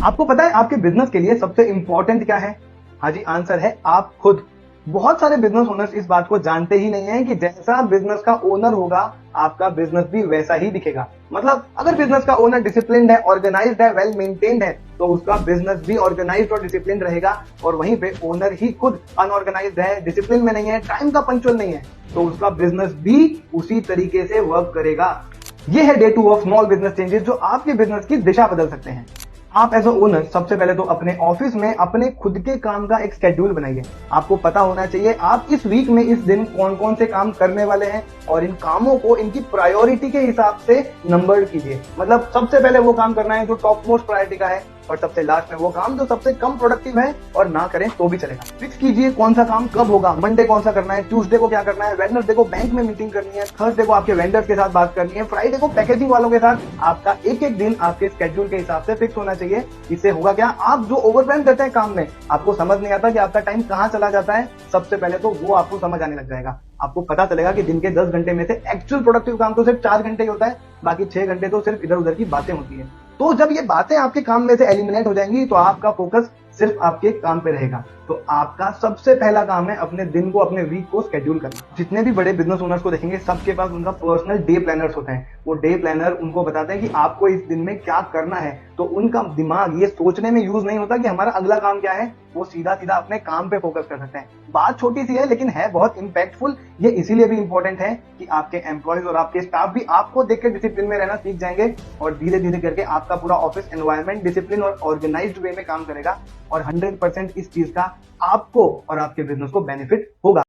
आपको पता है आपके बिजनेस के लिए सबसे इंपॉर्टेंट क्या है? हाँ जी, आंसर है आप खुद। बहुत सारे बिजनेस ओनर्स इस बात को जानते ही नहीं है कि जैसा बिजनेस का ओनर होगा आपका बिजनेस भी वैसा ही दिखेगा। मतलब अगर बिजनेस का ओनर डिसिप्लिन्ड है, ऑर्गेनाइज्ड है, वेल मेंटेन्ड है, तो उसका बिजनेस भी ऑर्गेनाइज्ड और डिसिप्लिन्ड रहेगा। और वहीं पे ओनर ही खुद अनऑर्गेनाइज्ड है, डिसिप्लिन में नहीं है, टाइम का पंक्चुअल नहीं है, तो उसका बिजनेस भी उसी तरीके से वर्क करेगा। ये है day 2 of small business changes जो आपके बिजनेस की दिशा बदल सकते हैं। आप एज अ ओनर सबसे पहले तो अपने ऑफिस में अपने खुद के काम का एक शेड्यूल बनाइए। आपको पता होना चाहिए आप इस वीक में इस दिन कौन कौन से काम करने वाले हैं और इन कामों को इनकी प्रायोरिटी के हिसाब से नंबर्ड कीजिए। मतलब सबसे पहले वो काम करना है जो टॉप मोस्ट प्रायोरिटी का है और सबसे लास्ट में वो काम जो सबसे कम प्रोडक्टिव है और ना करें तो भी चलेगा। फिक्स कीजिए कौन सा काम कब होगा, मंडे कौन सा करना है, ट्यूसडे को क्या करना है, वेडनेसडे को बैंक में मीटिंग करनी है, थर्सडे को आपके वेंडर्स के साथ बात करनी है, फ्राइडे को पैकेजिंग वालों के साथ। आपका एक एक दिन आपके स्केड्यूल के हिसाब से फिक्स होना चाहिए। इससे होगा क्या, आप जो ओवरवेल्म करते हैं काम में, आपको समझ नहीं आता कि आपका टाइम कहाँ चला जाता है। सबसे पहले तो वो आपको समझ आने लग जाएगा। आपको पता चलेगा कि दिन के 10 घंटे में से एक्चुअल प्रोडक्टिव काम तो सिर्फ 4 घंटे ही होता है, बाकी 6 घंटे तो सिर्फ इधर उधर की बातें होती है। तो जब ये बातें आपके काम में से एलिमिनेट हो जाएंगी तो आपका फोकस सिर्फ आपके काम पे रहेगा। तो आपका सबसे पहला काम है अपने दिन को, अपने वीक को शेड्यूल करना। जितने भी बड़े बिजनेस ओनर्स को देखेंगे सबके पास उनका पर्सनल डे प्लानर्स होते हैं। वो डे प्लानर उनको बताते हैं कि आपको इस दिन में क्या करना है। तो उनका दिमाग ये सोचने में यूज नहीं होता कि हमारा अगला काम क्या है, वो सीधा सीधा अपने काम पे फोकस कर सकते हैं। बात छोटी सी है लेकिन है बहुत इंपैक्टफुल। ये इसीलिए भी इंपॉर्टेंट है कि आपके एम्प्लॉयज और आपके स्टाफ भी आपको देख के डिसिप्लिन में रहना सीख जाएंगे और धीरे धीरे करके आपका पूरा ऑफिस एनवायरनमेंट डिसिप्लिन और ऑर्गेनाइज्ड वे में काम करेगा और 100% इस चीज का आपको और आपके बिजनेस को बेनिफिट होगा।